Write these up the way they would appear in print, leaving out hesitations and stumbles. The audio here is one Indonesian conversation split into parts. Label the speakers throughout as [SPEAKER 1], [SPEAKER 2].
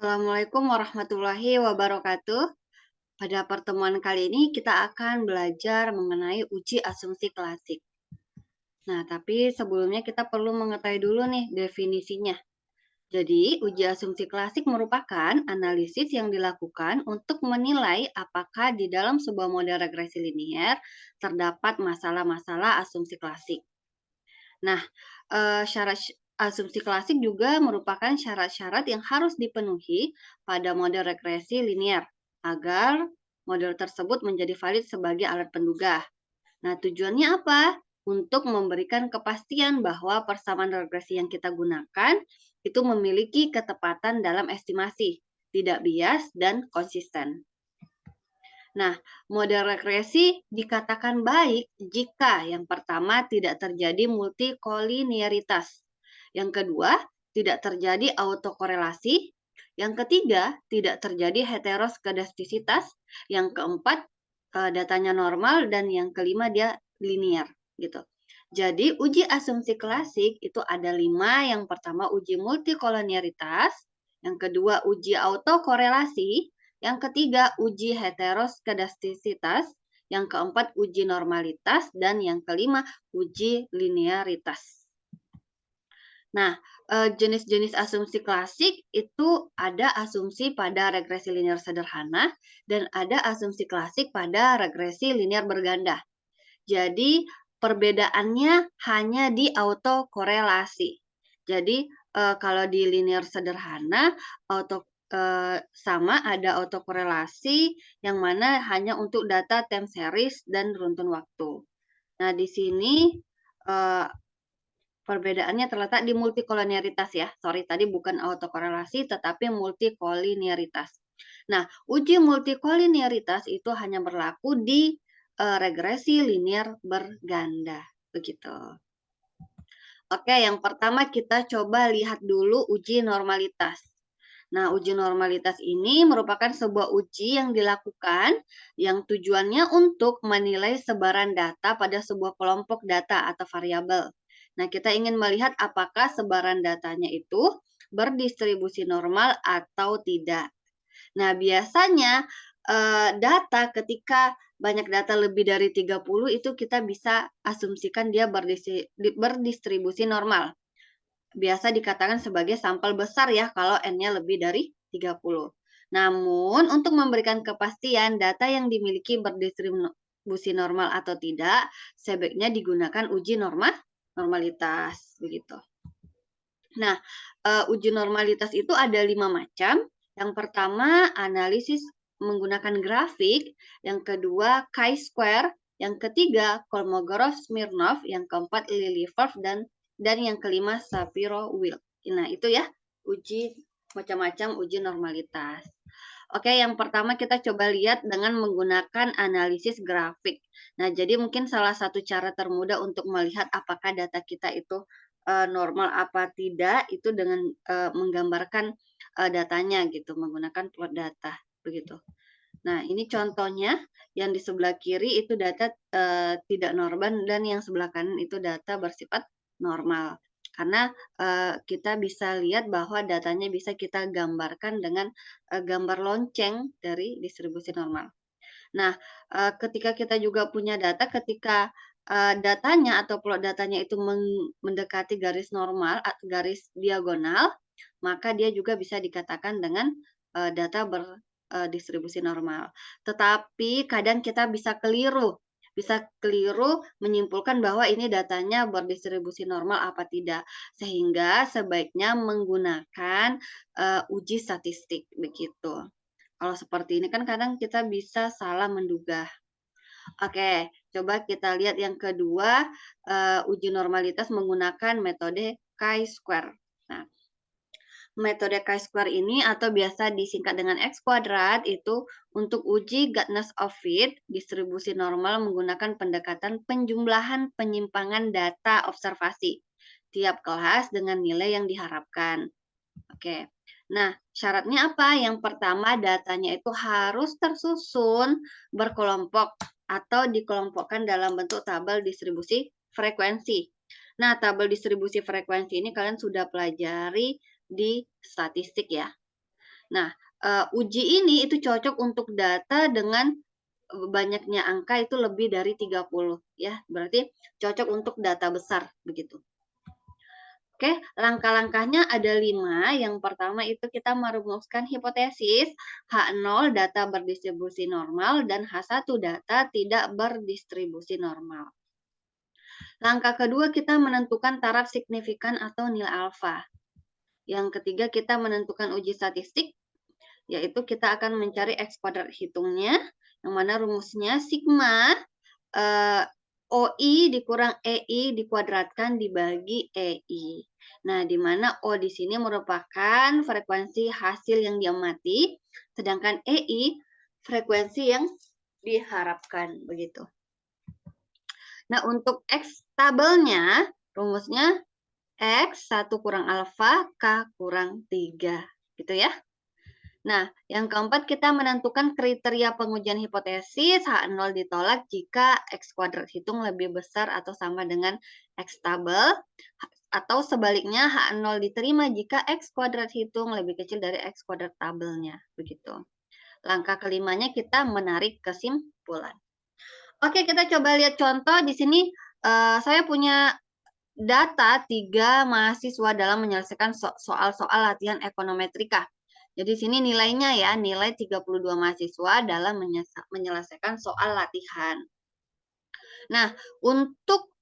[SPEAKER 1] Assalamualaikum warahmatullahi wabarakatuh. Pada pertemuan kali ini kita akan belajar mengenai uji asumsi klasik. Nah, tapi sebelumnya kita perlu mengetahui dulu nih definisinya. Jadi, uji asumsi klasik merupakan analisis yang dilakukan untuk menilai apakah di dalam sebuah model regresi linier terdapat masalah-masalah asumsi klasik. Nah, syarat asumsi klasik juga merupakan syarat-syarat yang harus dipenuhi pada model regresi linier agar model tersebut menjadi valid sebagai alat penduga. Nah, tujuannya apa? Untuk memberikan kepastian bahwa persamaan regresi yang kita gunakan itu memiliki ketepatan dalam estimasi, tidak bias dan konsisten. Nah, model regresi dikatakan baik jika yang pertama tidak terjadi multikolinearitas, yang kedua tidak terjadi autokorelasi, yang ketiga tidak terjadi heteroskedastisitas, yang keempat datanya normal, dan yang kelima dia linear gitu. Jadi uji asumsi klasik itu ada 5. Yang pertama uji multikolinearitas, yang kedua uji autokorelasi, yang ketiga, uji heteroskedastisitas. Yang keempat, uji normalitas. Dan yang kelima, uji linearitas. Nah, jenis-jenis asumsi klasik itu ada asumsi pada regresi linear sederhana dan ada asumsi klasik pada regresi linear berganda. Jadi, perbedaannya hanya di autokorelasi. Jadi, kalau di linear sederhana, sama ada autokorelasi yang mana hanya untuk data time series dan runtun waktu. Nah, di sini, eee, perbedaannya terletak di multikolinearitas ya. Sorry, tadi bukan autokorelasi tetapi multikolinearitas. Nah, uji multikolinearitas itu hanya berlaku di regresi linear berganda, begitu. Oke, yang pertama kita coba lihat dulu uji normalitas. Nah, uji normalitas ini merupakan sebuah uji yang dilakukan yang tujuannya untuk menilai sebaran data pada sebuah kelompok data atau variabel. Nah, kita ingin melihat apakah sebaran datanya itu berdistribusi normal atau tidak. Nah, biasanya data ketika banyak data lebih dari 30 itu kita bisa asumsikan dia berdistribusi normal. Biasa dikatakan sebagai sampel besar ya kalau N-nya lebih dari 30. Namun untuk memberikan kepastian data yang dimiliki berdistribusi normal atau tidak, sebaiknya digunakan uji normalitas begitu. Nah, uji normalitas itu ada 5 macam. Yang pertama, analisis menggunakan grafik, yang kedua chi-square, yang ketiga Kolmogorov-Smirnov, yang keempat Lilliefors dan yang kelima Shapiro-Wilk. Nah, itu ya uji macam-macam uji normalitas. Oke, yang pertama kita coba lihat dengan menggunakan analisis grafik. Nah, jadi mungkin salah satu cara termudah untuk melihat apakah data kita itu normal apa tidak itu dengan menggambarkan datanya gitu, menggunakan plot data begitu. Nah, ini contohnya yang di sebelah kiri itu data tidak normal dan yang sebelah kanan itu data bersifat normal. Karena kita bisa lihat bahwa datanya bisa kita gambarkan dengan gambar lonceng dari distribusi normal. Nah, ketika kita juga punya data, ketika datanya atau plot datanya itu mendekati garis normal, garis diagonal, maka dia juga bisa dikatakan dengan data berdistribusi normal. Tetapi kadang kita bisa keliru menyimpulkan bahwa ini datanya berdistribusi normal apa tidak. Sehingga sebaiknya menggunakan uji statistik begitu. Kalau seperti ini kan kadang kita bisa salah menduga. Oke, coba kita lihat yang kedua, uji normalitas menggunakan metode chi-square. Nah, metode chi-square ini atau biasa disingkat dengan X kuadrat itu untuk uji goodness of fit, distribusi normal menggunakan pendekatan penjumlahan penyimpangan data observasi tiap kelas dengan nilai yang diharapkan. Oke. Nah, syaratnya apa? Yang pertama, datanya itu harus tersusun berkelompok atau dikelompokkan dalam bentuk tabel distribusi frekuensi. Nah, tabel distribusi frekuensi ini kalian sudah pelajari di statistik ya. Nah, uji ini itu cocok untuk data dengan banyaknya angka itu lebih dari 30 ya. Berarti cocok untuk data besar begitu. Oke, langkah-langkahnya ada 5. Yang pertama itu kita merumuskan hipotesis H0 data berdistribusi normal dan H1 data tidak berdistribusi normal. Langkah kedua kita menentukan taraf signifikan atau nilai alfa. Yang ketiga kita menentukan uji statistik, yaitu kita akan mencari X kuadrat hitungnya, yang mana rumusnya sigma OI dikurang EI dikuadratkan dibagi EI. Nah, di mana O di sini merupakan frekuensi hasil yang diamati, sedangkan EI frekuensi yang diharapkan, begitu. Nah, untuk X tabelnya, rumusnya X 1 kurang alfa, K kurang 3, gitu ya. Nah, yang keempat kita menentukan kriteria pengujian hipotesis H0 ditolak jika X kuadrat hitung lebih besar atau sama dengan X tabel, atau sebaliknya H0 diterima jika X kuadrat hitung lebih kecil dari X kuadrat tabelnya. Begitu. Langkah kelimanya kita menarik kesimpulan. Oke, kita coba lihat contoh. Di sini saya punya data 3 mahasiswa dalam menyelesaikan soal-soal latihan ekonometrika. Jadi sini nilainya ya, nilai 32 mahasiswa dalam menyelesaikan soal latihan. Nah, untuk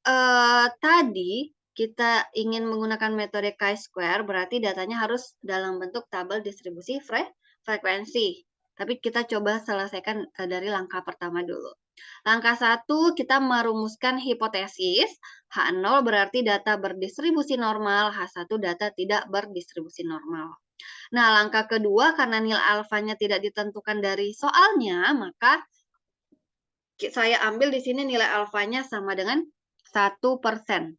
[SPEAKER 1] tadi kita ingin menggunakan metode chi-square, berarti datanya harus dalam bentuk tabel distribusi frekuensi. Tapi kita coba selesaikan dari langkah pertama dulu. Langkah 1, kita merumuskan hipotesis. H0 berarti data berdistribusi normal, H1 data tidak berdistribusi normal. Nah, langkah kedua, karena nilai alfanya tidak ditentukan dari soalnya, maka saya ambil di sini nilai alfanya sama dengan 1%.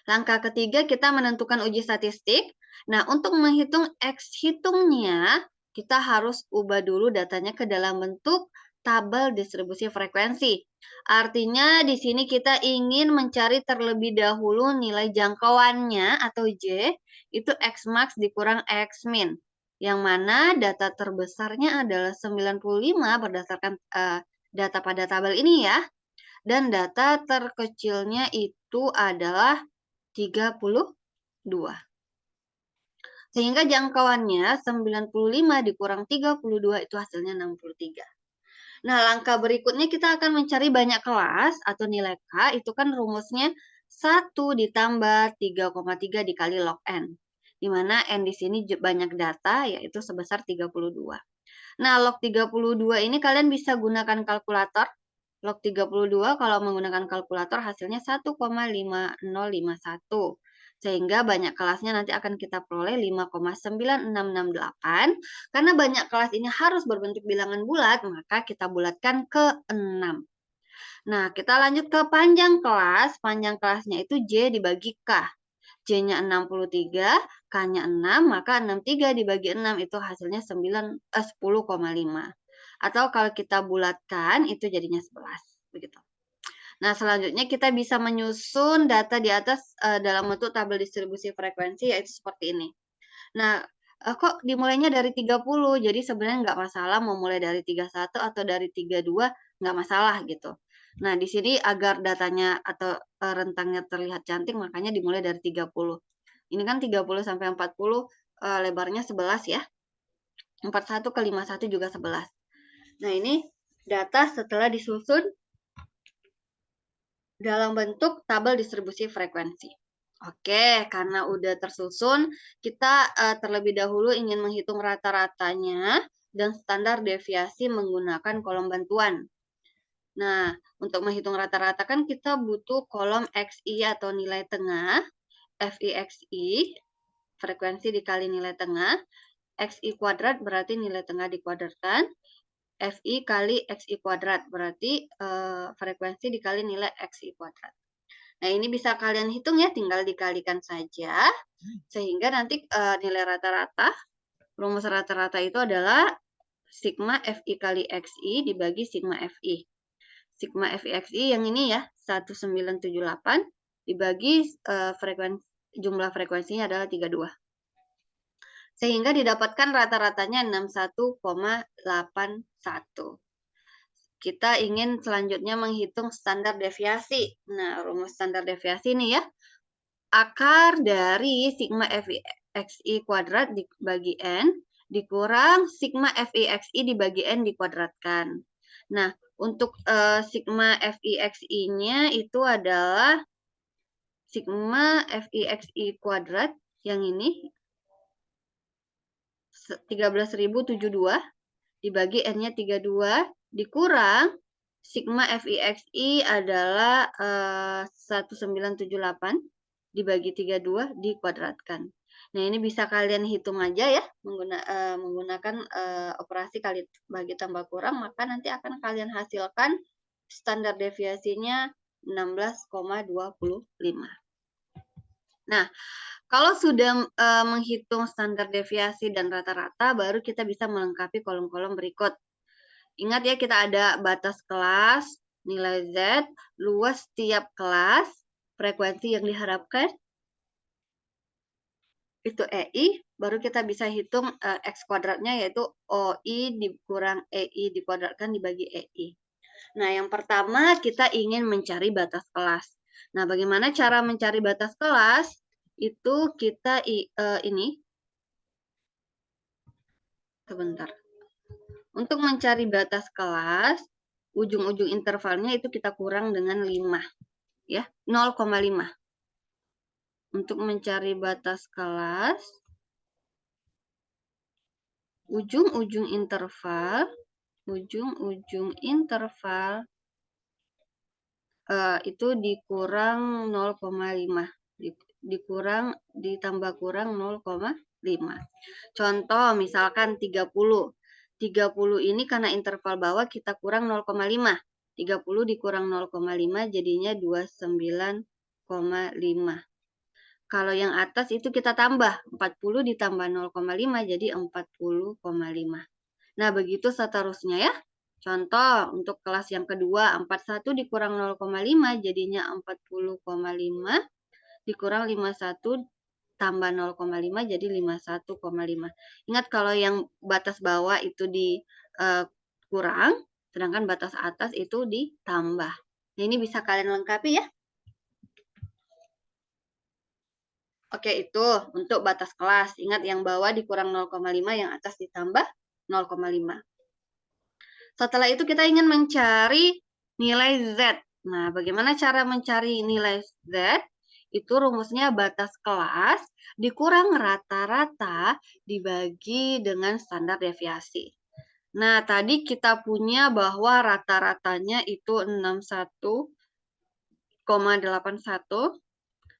[SPEAKER 1] Langkah ketiga, kita menentukan uji statistik. Nah, untuk menghitung X hitungnya, kita harus ubah dulu datanya ke dalam bentuk tabel distribusi frekuensi. Artinya di sini kita ingin mencari terlebih dahulu nilai jangkauannya atau J, itu X max dikurang X min. Yang mana data terbesarnya adalah 95 berdasarkan data pada tabel ini ya. Dan data terkecilnya itu adalah 32. Sehingga jangkauannya 95 dikurang 32 itu hasilnya 63. Nah, langkah berikutnya kita akan mencari banyak kelas atau nilai K, itu kan rumusnya 1 ditambah 3,3 dikali log N. Di mana N di sini banyak data, yaitu sebesar 32. Nah, log 32 ini kalian bisa gunakan kalkulator. Log 32 kalau menggunakan kalkulator hasilnya 1,5051. Sehingga banyak kelasnya nanti akan kita peroleh 5,9668. Karena banyak kelas ini harus berbentuk bilangan bulat, maka kita bulatkan ke 6. Nah, kita lanjut ke panjang kelas. Panjang kelasnya itu J dibagi K. J-nya 63, K-nya 6, maka 63 dibagi 6 itu hasilnya 10,5. Atau kalau kita bulatkan, itu jadinya 11. Begitu. Nah, selanjutnya kita bisa menyusun data di atas dalam bentuk tabel distribusi frekuensi, yaitu seperti ini. Nah, kok dimulainya dari 30, jadi sebenarnya nggak masalah mau mulai dari 31 atau dari 32, nggak masalah gitu. Nah, di sini agar datanya atau rentangnya terlihat cantik, makanya dimulai dari 30. Ini kan 30 sampai 40, lebarnya 11 ya. 41 ke 51 juga 11. Nah, ini data setelah disusun dalam bentuk tabel distribusi frekuensi. Oke, karena udah tersusun, kita terlebih dahulu ingin menghitung rata-ratanya dan standar deviasi menggunakan kolom bantuan. Nah, untuk menghitung rata-rata kan kita butuh kolom XI atau nilai tengah, FI/XI, frekuensi dikali nilai tengah, XI kuadrat berarti nilai tengah dikuadratkan, FI kali XI kuadrat berarti frekuensi dikali nilai XI kuadrat. Nah, ini bisa kalian hitung ya, tinggal dikalikan saja. Sehingga nanti nilai rata-rata, rumus rata-rata itu adalah sigma FI kali XI dibagi sigma FI. Sigma FI XI yang ini ya, 1978 dibagi jumlah frekuensinya adalah 32. sehingga didapatkan rata-ratanya 61,81. Kita ingin selanjutnya menghitung standar deviasi. Nah, rumus standar deviasi ini ya. Akar dari sigma FIXI kuadrat dibagi N dikurang sigma FIXI dibagi N dikuadratkan. Nah, untuk sigma FIXI-nya itu adalah sigma FIXI kuadrat yang ini 13.072 dibagi N-nya 32 dikurang sigma FIXI adalah 1978 dibagi 32 dikuadratkan. Nah, ini bisa kalian hitung aja ya menggunakan operasi kali bagi tambah kurang, maka nanti akan kalian hasilkan standar deviasinya 16,25. Nah, kalau sudah menghitung standar deviasi dan rata-rata, baru kita bisa melengkapi kolom-kolom berikut. Ingat ya, kita ada batas kelas, nilai Z, luas tiap kelas, frekuensi yang diharapkan, itu EI, baru kita bisa hitung X kuadratnya, yaitu OI dikurang EI dikuadratkan dibagi EI. Nah, yang pertama kita ingin mencari batas kelas. Nah, bagaimana cara mencari batas kelas? Itu kita ini, sebentar. Untuk mencari batas kelas, ujung-ujung intervalnya itu kita kurang dengan 5. Ya, 0,5. Untuk mencari batas kelas, ujung-ujung interval itu dikurang 0,5. Dikurang ditambah kurang 0,5. Contoh misalkan 30. 30 ini karena interval bawah kita kurang 0,5. 30 dikurang 0,5 jadinya 29,5. Kalau yang atas itu kita tambah, 40 ditambah 0,5 jadi 40,5. Nah, begitu seterusnya ya. Contoh, untuk kelas yang kedua, 41 dikurang 0,5 jadinya 40,5, dikurang 51 tambah 0,5 jadi 51,5. Ingat kalau yang batas bawah itu dikurang, sedangkan batas atas itu ditambah. Nah, ini bisa kalian lengkapi ya. Oke, itu untuk batas kelas. Ingat yang bawah dikurang 0,5, yang atas ditambah 0,5. Setelah itu kita ingin mencari nilai Z. Nah, bagaimana cara mencari nilai Z? Itu rumusnya batas kelas dikurang rata-rata dibagi dengan standar deviasi. Nah, tadi kita punya bahwa rata-ratanya itu 61,81.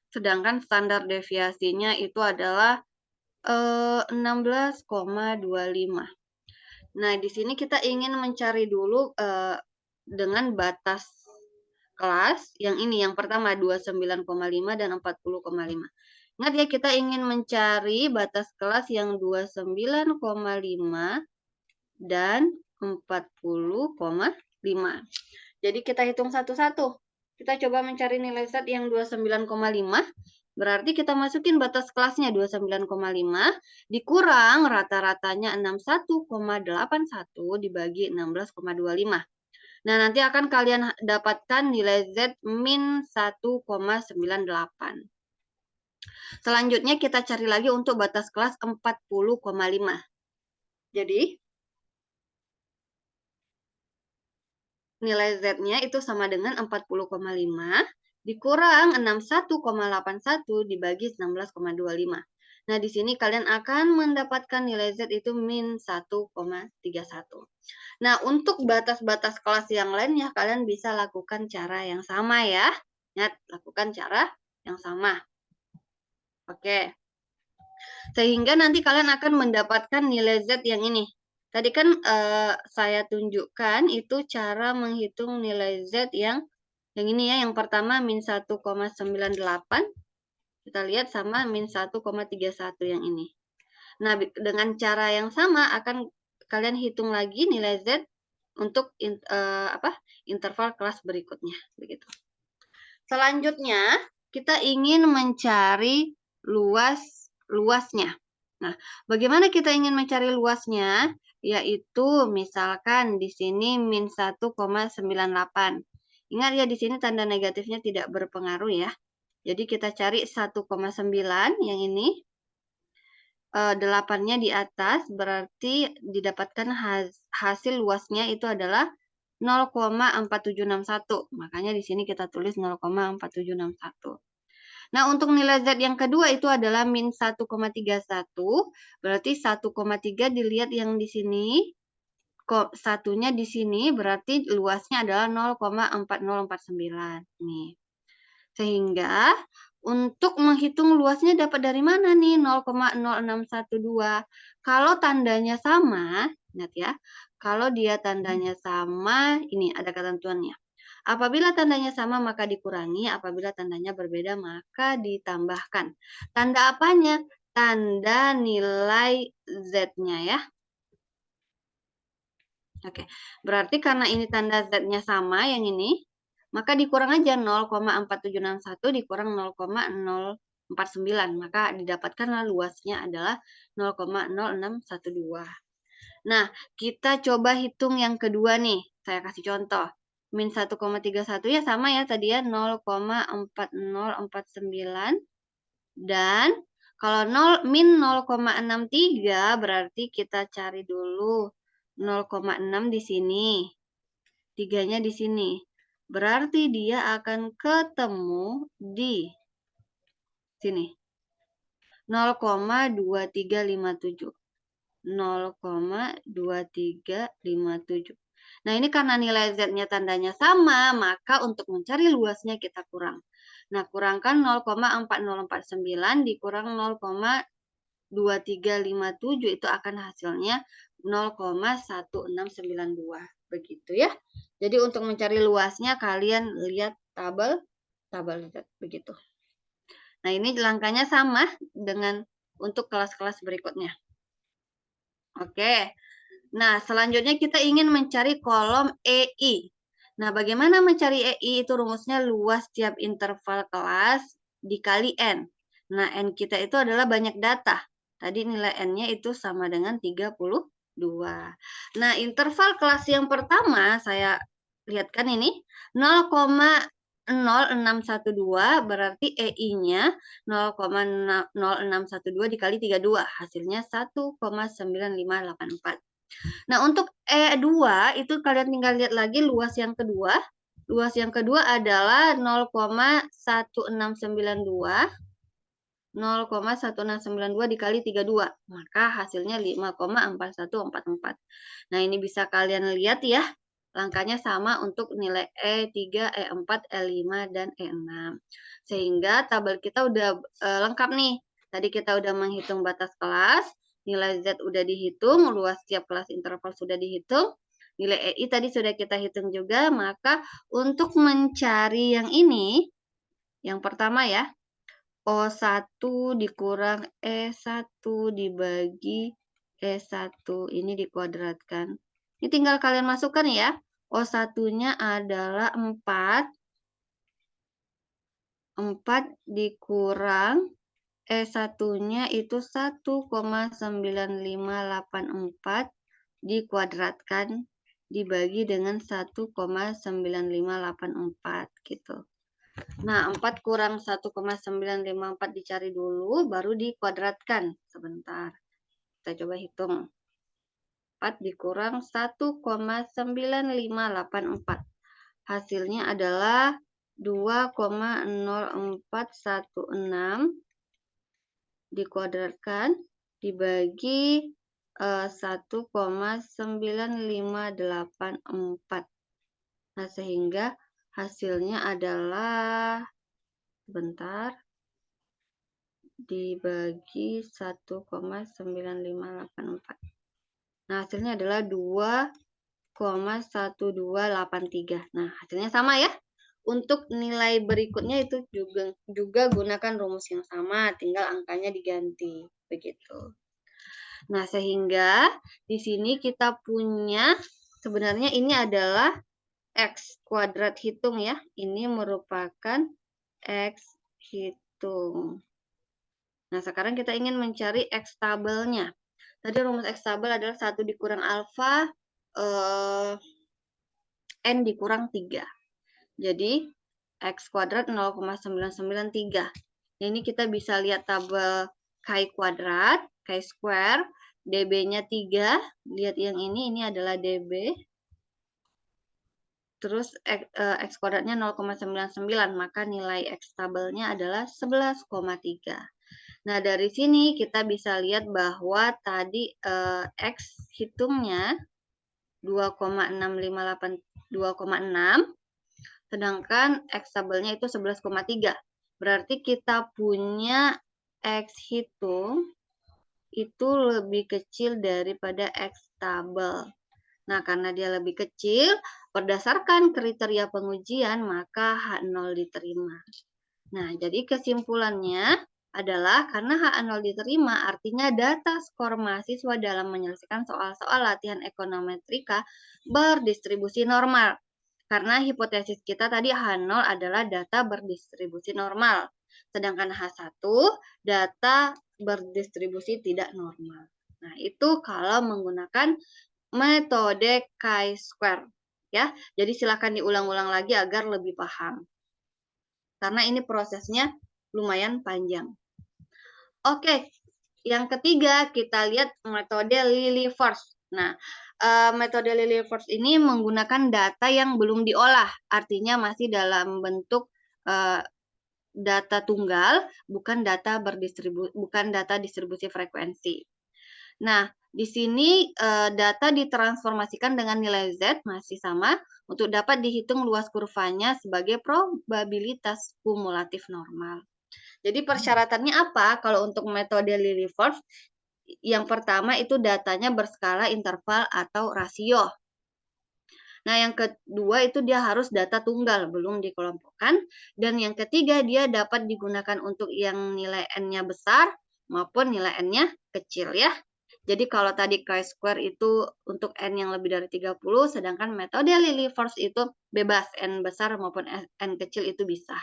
[SPEAKER 1] Sedangkan standar deviasinya itu adalah 16,25. Nah, di sini kita ingin mencari dulu dengan batas kelas yang ini, yang pertama 29,5 dan 40,5. Ingat ya, kita ingin mencari batas kelas yang 29,5 dan 40,5. Jadi kita hitung satu-satu. Kita coba mencari nilai Z yang 29,5. Berarti kita masukin batas kelasnya 29,5 dikurang rata-ratanya 61,81 dibagi 16,25. Nah, nanti akan kalian dapatkan nilai Z min 1,98. Selanjutnya kita cari lagi untuk batas kelas 40,5. Jadi, nilai Z-nya itu sama dengan 40,5 dikurang 61,81 dibagi 16,25. Nah, di sini kalian akan mendapatkan nilai Z itu min 1,31. Nah, untuk batas-batas kelas yang lainnya, kalian bisa lakukan cara yang sama ya. Ingat, lakukan cara yang sama. Oke. Sehingga nanti kalian akan mendapatkan nilai Z yang ini. Tadi kan saya tunjukkan itu cara menghitung nilai Z yang ini ya. Yang pertama min 1,98. Kita lihat sama min 1,31 yang ini. Nah, dengan cara yang sama akan kalian hitung lagi nilai Z untuk interval kelas berikutnya. Begitu. Selanjutnya, kita ingin mencari luasnya. Nah, bagaimana kita ingin mencari luasnya? Yaitu misalkan di sini min 1,98. Ingat ya, di sini tanda negatifnya tidak berpengaruh ya. Jadi kita cari 1,9 yang ini. 8-nya di atas, berarti didapatkan hasil luasnya itu adalah 0,4761. Makanya di sini kita tulis 0,4761. Nah, untuk nilai Z yang kedua itu adalah min 1,31. Berarti 1,3 dilihat yang di sini. Satunya di sini berarti luasnya adalah 0,4049. Nih. Sehingga untuk menghitung luasnya dapat dari mana nih 0,0612? Kalau tandanya sama, ingat ya, kalau dia tandanya sama, ini ada ketentuannya. Apabila tandanya sama maka dikurangi, apabila tandanya berbeda maka ditambahkan. Tanda apanya? Tanda nilai Z-nya ya. Oke, berarti karena ini tanda Z-nya sama yang ini, maka dikurang aja 0,4761 dikurang 0,049, maka didapatkanlah luasnya adalah 0,0612. Nah, kita coba hitung yang kedua nih. Saya kasih contoh. Min 1,31 ya sama ya tadi ya 0,4049 dan kalau min 0,63 berarti kita cari dulu 0,6 di sini. 3-nya di sini. Berarti dia akan ketemu di sini. 0,2357. 0,2357. Nah, ini karena nilai Z-nya tandanya sama, maka untuk mencari luasnya kita kurang. Nah, kurangkan 0,4049 dikurang 0,2357 itu akan hasilnya 0,1692. Begitu ya. Jadi untuk mencari luasnya kalian lihat tabel Z begitu. Nah, ini langkahnya sama dengan untuk kelas-kelas berikutnya. Oke. Nah, selanjutnya kita ingin mencari kolom EI. Nah, bagaimana mencari EI? Itu rumusnya luas tiap interval kelas dikali N. Nah, N kita itu adalah banyak data. Tadi nilai N-nya itu sama dengan 32. Nah, interval kelas yang pertama saya lihatkan ini 0,0612 berarti EI-nya 0,0612 dikali 32. Hasilnya 1,9584. Nah, untuk E2 itu kalian tinggal lihat lagi luas yang kedua. Luas yang kedua adalah 0,1692 dikali 32. Maka hasilnya 5,4144. Nah, ini bisa kalian lihat ya. Langkahnya sama untuk nilai E3, E4, E5, dan E6. Sehingga tabel kita udah lengkap nih. Tadi kita udah menghitung batas kelas, nilai Z udah dihitung, luas tiap kelas interval sudah dihitung, nilai EI tadi sudah kita hitung juga, maka untuk mencari yang ini, yang pertama ya, O1 dikurang E1 dibagi E1, ini dikuadratkan. Ini tinggal kalian masukkan ya. O1-nya adalah 4 dikurang E1-nya itu 1,9584 dikuadratkan dibagi dengan 1,9584 gitu. Nah, 4 kurang 1,954 dicari dulu, baru dikuadratkan. Sebentar. Kita coba hitung. 4 dikurang 1,9584. Hasilnya adalah 2,0416 dikuadratkan dibagi 1,9584. Nah, sehingga hasilnya adalah sebentar dibagi 1,9584. Nah, hasilnya adalah 2,1283. Nah, hasilnya sama ya. Untuk nilai berikutnya itu juga gunakan rumus yang sama, tinggal angkanya diganti. Begitu. Nah, sehingga di sini kita punya, sebenarnya ini adalah X kuadrat hitung ya. Ini merupakan X hitung. Nah, sekarang kita ingin mencari X tabelnya. Tadi rumus X tabel adalah 1 dikurang alfa, N dikurang 3. Jadi, X kuadrat 0,993. Ini kita bisa lihat tabel Chi kuadrat, Chi square, DB-nya 3. Lihat yang ini adalah DB. Terus X kuadratnya 0,99, maka nilai X tabelnya adalah 11,3. Nah, dari sini kita bisa lihat bahwa tadi X hitungnya 2,6, sedangkan X tabelnya itu 11,3. Berarti kita punya X hitung itu lebih kecil daripada X tabel. Nah, karena dia lebih kecil, berdasarkan kriteria pengujian, maka H0 diterima. Nah, jadi kesimpulannya adalah karena H0 diterima, artinya data skor mahasiswa dalam menyelesaikan soal-soal latihan ekonometrika berdistribusi normal. Karena hipotesis kita tadi H0 adalah data berdistribusi normal. Sedangkan H1 data berdistribusi tidak normal. Nah, itu kalau menggunakan metode chi-square. Ya, jadi silakan diulang-ulang lagi agar lebih paham. Karena ini prosesnya lumayan panjang. Oke, yang ketiga kita lihat metode Lilliefors. Nah, metode Lilliefors ini menggunakan data yang belum diolah, artinya masih dalam bentuk data tunggal, bukan data distribusi frekuensi. Nah, di sini data ditransformasikan dengan nilai Z masih sama untuk dapat dihitung luas kurvanya sebagai probabilitas kumulatif normal. Jadi persyaratannya apa? Kalau untuk metode Lilliefors, yang pertama itu datanya berskala interval atau rasio. Nah, yang kedua itu dia harus data tunggal, belum dikelompokkan. Dan yang ketiga, dia dapat digunakan untuk yang nilai N-nya besar maupun nilai N-nya kecil ya. Jadi kalau tadi chi-square itu untuk N yang lebih dari 30, sedangkan metode Lilliefors itu bebas, N besar maupun N kecil itu bisa.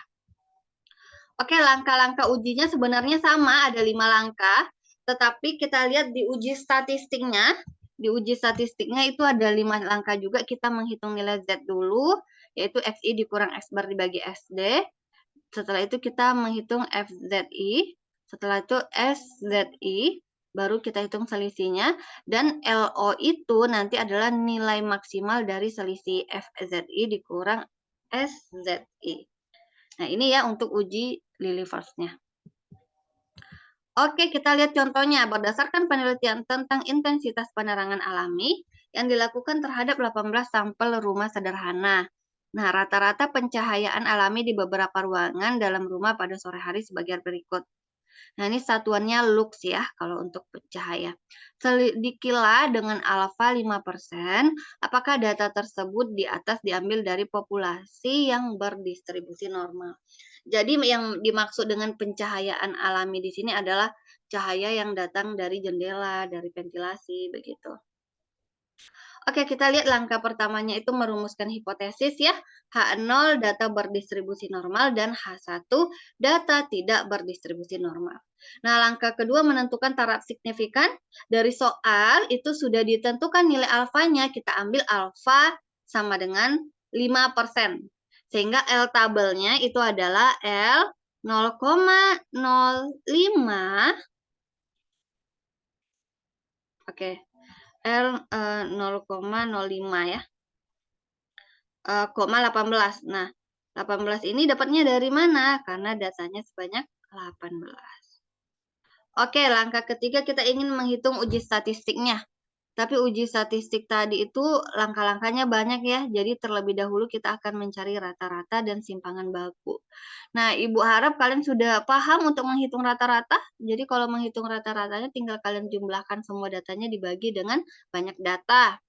[SPEAKER 1] Oke, langkah-langkah ujinya sebenarnya sama, ada 5 langkah. Tetapi kita lihat di uji statistiknya, itu ada 5 langkah juga. Kita menghitung nilai Z dulu, yaitu XI dikurang X bar dibagi SD. Setelah itu kita menghitung FZI. Setelah itu SZI, baru kita hitung selisihnya. Dan LO itu nanti adalah nilai maksimal dari selisih FZI dikurang SZI. Nah, ini ya untuk uji Lilliefors-nya. Oke, kita lihat contohnya. Berdasarkan penelitian tentang intensitas penerangan alami yang dilakukan terhadap 18 sampel rumah sederhana. Nah, rata-rata pencahayaan alami di beberapa ruangan dalam rumah pada sore hari sebagai berikut. Nah, ini satuannya lux ya, kalau untuk cahaya. Selidikilah dengan alfa 5%, apakah data tersebut di atas diambil dari populasi yang berdistribusi normal. Jadi yang dimaksud dengan pencahayaan alami di sini adalah cahaya yang datang dari jendela, dari ventilasi, begitu. Oke, kita lihat langkah pertamanya itu merumuskan hipotesis ya. H0 data berdistribusi normal dan H1 data tidak berdistribusi normal. Nah, langkah kedua menentukan taraf signifikan. Dari soal itu sudah ditentukan nilai alfanya, kita ambil alfa sama dengan 5%. Sehingga L tabelnya itu adalah L 0,05. Oke. L 0,05 ya. 18. Nah, 18 ini dapatnya dari mana? Karena datanya sebanyak 18. Oke, langkah ketiga kita ingin menghitung uji statistiknya. Tapi uji statistik tadi itu langkah-langkahnya banyak ya. Jadi terlebih dahulu kita akan mencari rata-rata dan simpangan baku. Nah, Ibu harap kalian sudah paham untuk menghitung rata-rata. Jadi kalau menghitung rata-ratanya tinggal kalian jumlahkan semua datanya dibagi dengan banyak data.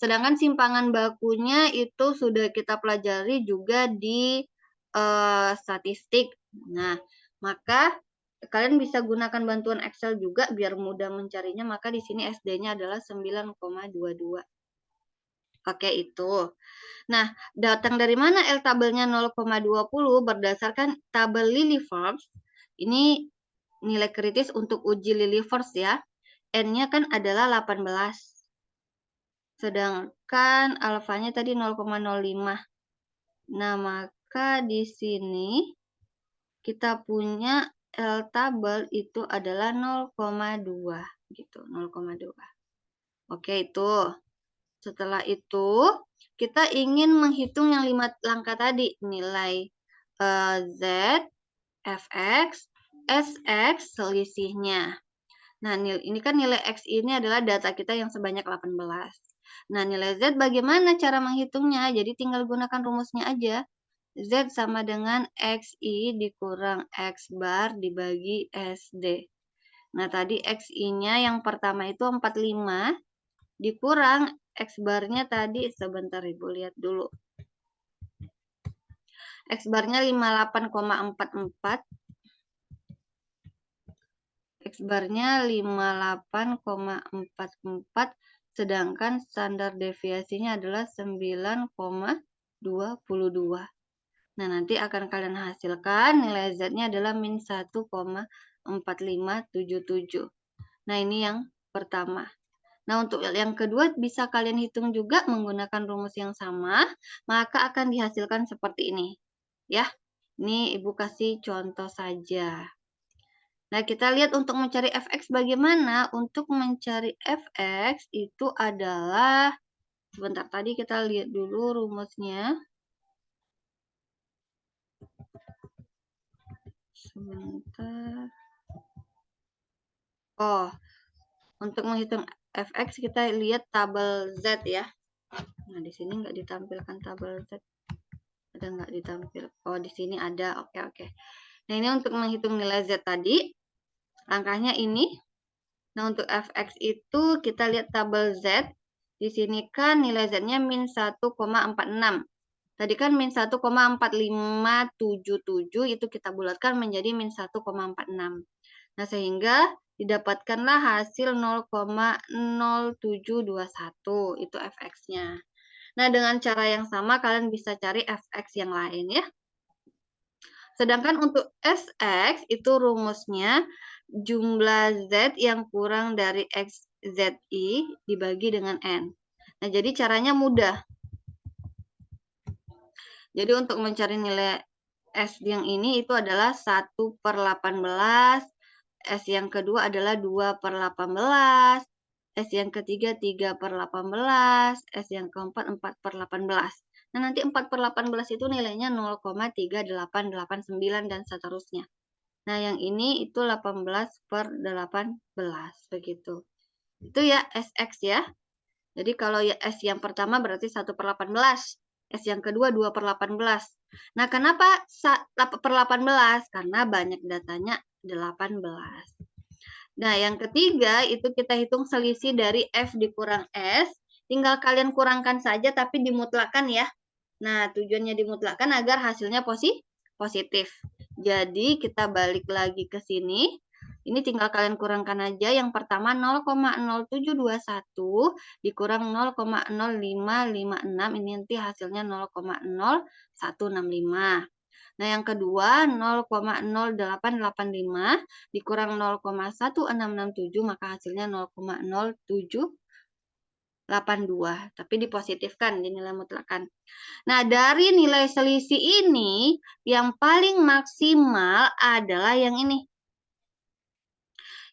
[SPEAKER 1] Sedangkan simpangan bakunya itu sudah kita pelajari juga di statistik. Nah, maka kalian bisa gunakan bantuan Excel juga biar mudah mencarinya. Maka di sini SD-nya adalah 9,22. Oke, itu. Nah, datang dari mana L tabelnya 0,20 berdasarkan tabel Lilliefors. Ini nilai kritis untuk uji Lilliefors ya. N-nya kan adalah 18. Sedangkan alfanya tadi 0,05. Nah, maka di sini kita punya L tabel itu adalah 0,2 gitu, 0,2. Oke, itu. Setelah itu, kita ingin menghitung yang 5 langkah tadi, nilai Z, Fx, Sx, selisihnya. Nah, ini kan nilai X ini adalah data kita yang sebanyak 18. Nah, nilai Z bagaimana cara menghitungnya? Jadi tinggal gunakan rumusnya aja. Z sama dengan XI dikurang X bar dibagi SD. Nah, tadi XI-nya yang pertama itu 45 dikurang X barnya tadi, sebentar Ibu lihat dulu. X barnya 58,44. X barnya 58,44, sedangkan standar deviasinya adalah 9,22. Nah, nanti akan kalian hasilkan nilai Z-nya adalah min 1,4577. Nah, ini yang pertama. Nah, untuk yang kedua bisa kalian hitung juga menggunakan rumus yang sama, maka akan dihasilkan seperti ini. Ya, ini Ibu kasih contoh saja. Nah, kita lihat untuk mencari Fx bagaimana. Untuk mencari Fx itu adalah, sebentar tadi kita lihat dulu rumusnya. Sebentar. Oh, untuk menghitung Fx kita lihat tabel Z ya. Nah, di sini nggak ditampilkan tabel Z. Ada nggak ditampil? Oh, di sini ada. Oke. Nah, ini untuk menghitung nilai Z tadi. Langkahnya ini. Nah, untuk Fx itu kita lihat tabel Z. Di sini kan nilai Z-nya min 1,46. Tadi kan min 1,4577 itu kita bulatkan menjadi min 1,46. Nah, sehingga didapatkanlah hasil 0,0721 itu Fx-nya. Nah, dengan cara yang sama kalian bisa cari Fx yang lain ya. Sedangkan untuk Sx itu rumusnya jumlah Z yang kurang dari XZI dibagi dengan N. Nah, jadi caranya mudah. Jadi untuk mencari nilai S yang ini itu adalah 1/18, S yang kedua adalah 2/18, S yang ketiga 3/18, S yang keempat 4/18. Nah, nanti 4/18 itu nilainya 0,3889 dan seterusnya. Nah, yang ini itu 18/18, begitu. Itu ya Sx ya. Jadi kalau ya S yang pertama berarti 1/18. S yang kedua 2/18. Nah, kenapa 1/18? Karena banyak datanya 18. Nah, yang ketiga itu kita hitung selisih dari F dikurang S. Tinggal kalian kurangkan saja tapi dimutlakkan ya. Nah, tujuannya dimutlakkan agar hasilnya positif. Jadi, kita balik lagi ke sini. Ini tinggal kalian kurangkan aja. Yang pertama 0,0721 dikurang 0,0556. Ini nanti hasilnya 0,0165. Nah, yang kedua 0,0885 dikurang 0,1667 maka hasilnya 0,0782. Tapi dipositifkan, dinilai mutlakan. Nah, dari nilai selisih ini yang paling maksimal adalah yang ini.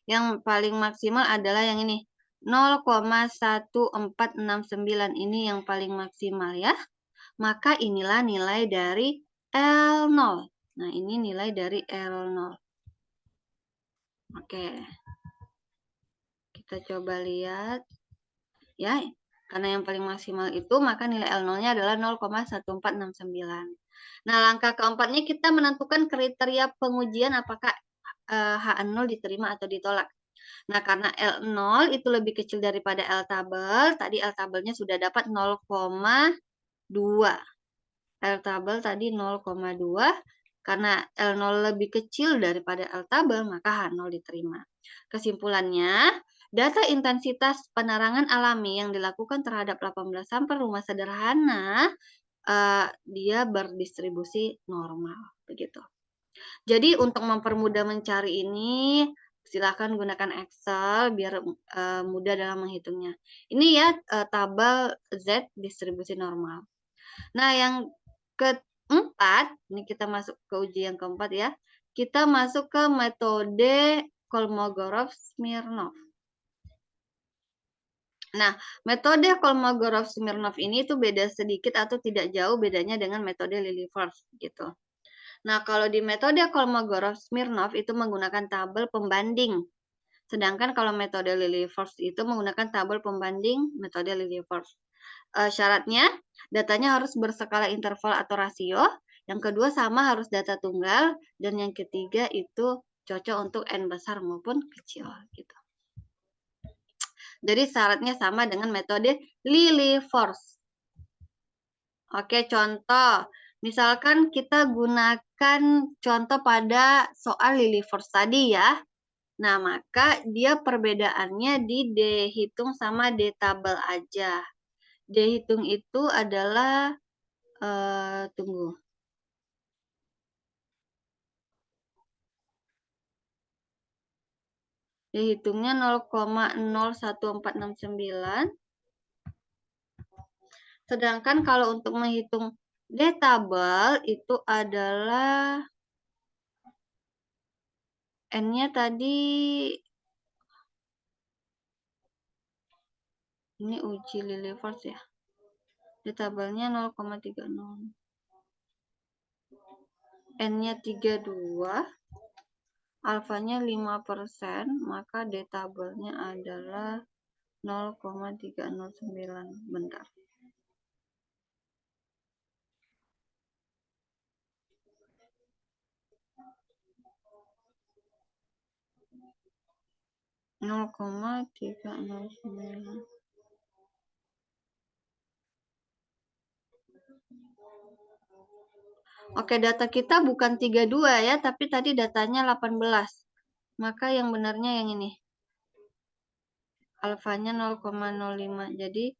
[SPEAKER 1] Yang paling maksimal adalah yang ini. 0,1469 ini yang paling maksimal ya. Maka inilah nilai dari L0. Nah, ini nilai dari L0. Oke. Kita coba lihat. Ya, karena yang paling maksimal itu, maka nilai L0-nya adalah 0,1469. Nah, langkah keempatnya kita menentukan kriteria pengujian apakah H0 diterima atau ditolak. Nah, karena L0 itu lebih kecil daripada L tabel, tadi L tabelnya sudah dapat 0,2. L tabel tadi 0,2, karena L0 lebih kecil daripada L tabel, maka H0 diterima. Kesimpulannya, data intensitas penerangan alami yang dilakukan terhadap 18 sampel rumah sederhana, dia berdistribusi normal. Begitu. Jadi untuk mempermudah mencari ini, silakan gunakan Excel biar mudah dalam menghitungnya. Ini ya tabel Z distribusi normal. Nah, yang keempat, ini kita masuk ke uji yang keempat ya. Kita masuk ke metode Kolmogorov-Smirnov. Nah, metode Kolmogorov-Smirnov ini itu beda sedikit atau tidak jauh bedanya dengan metode Lilliefors gitu. Nah, kalau di metode Kolmogorov-Smirnov itu menggunakan tabel pembanding. Sedangkan kalau metode Lilliefors itu menggunakan tabel pembanding metode Lilliefors. Syaratnya, datanya harus berskala interval atau rasio. Yang kedua sama harus data tunggal. Dan yang ketiga itu cocok untuk N besar maupun kecil. Gitu. Jadi syaratnya sama dengan metode Lilliefors. Oke, contoh. Misalkan kita gunakan contoh pada soal Lilliefors tadi ya. Nah, maka dia perbedaannya di D hitung sama D tabel aja. D hitung itu adalah, tunggu. D hitungnya 0,01469. Sedangkan kalau untuk menghitung D tabel itu adalah N-nya tadi, ini uji Lilliefors ya. D tabelnya 0,30. N-nya 32. Alfanya 5%, maka D tabelnya adalah 0,309. Bentar. Nol koma 309. Oke, data kita bukan 32 ya, tapi tadi datanya 18. Maka yang benarnya yang ini. Alfanya 0,05. Jadi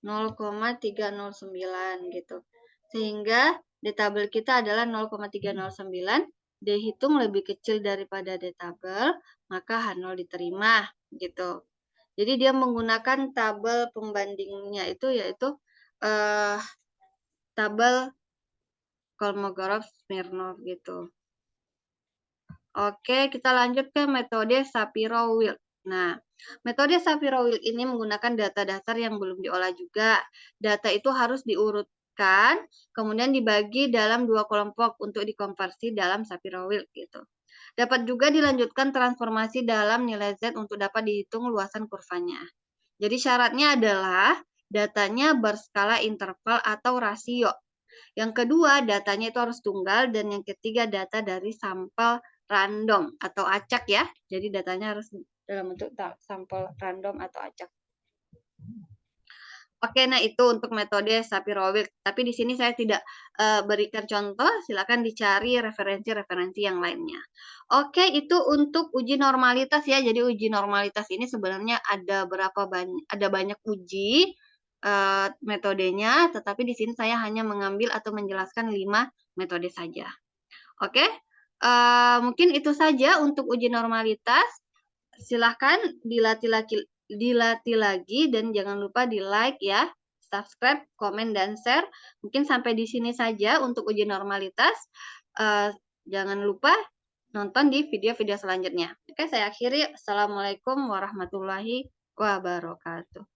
[SPEAKER 1] 0,309 gitu. Sehingga D tabel kita adalah 0,309. D hitung lebih kecil daripada D tabel, maka H0 diterima gitu. Jadi dia menggunakan tabel pembandingnya itu yaitu tabel Kolmogorov-Smirnov gitu. Oke, kita lanjut ke metode Shapiro-Wilk. Nah, metode Shapiro-Wilk ini menggunakan data dasar yang belum diolah juga. Data itu harus diurutkan, kemudian dibagi dalam 2 kelompok untuk dikonversi dalam Shapiro-Wilk gitu. Dapat juga dilanjutkan transformasi dalam nilai Z untuk dapat dihitung luasan kurvanya. Jadi syaratnya adalah datanya berskala interval atau rasio. Yang kedua, datanya itu harus tunggal, dan yang ketiga data dari sampel random atau acak ya. Jadi datanya harus dalam bentuk sampel random atau acak. Oke, nah itu untuk metode Shapiro-Wilk. Tapi di sini saya tidak berikan contoh, silakan dicari referensi-referensi yang lainnya. Oke, itu untuk uji normalitas ya. Jadi uji normalitas ini sebenarnya ada banyak uji metodenya, tetapi di sini saya hanya mengambil atau menjelaskan 5 metode saja. Oke, mungkin itu saja untuk uji normalitas. Silahkan dilatih lagi dan jangan lupa di like ya, subscribe, komen, dan share. Mungkin sampai di sini saja untuk uji normalitas. Jangan lupa nonton di video-video selanjutnya. Oke, saya akhiri. Assalamualaikum warahmatullahi wabarakatuh.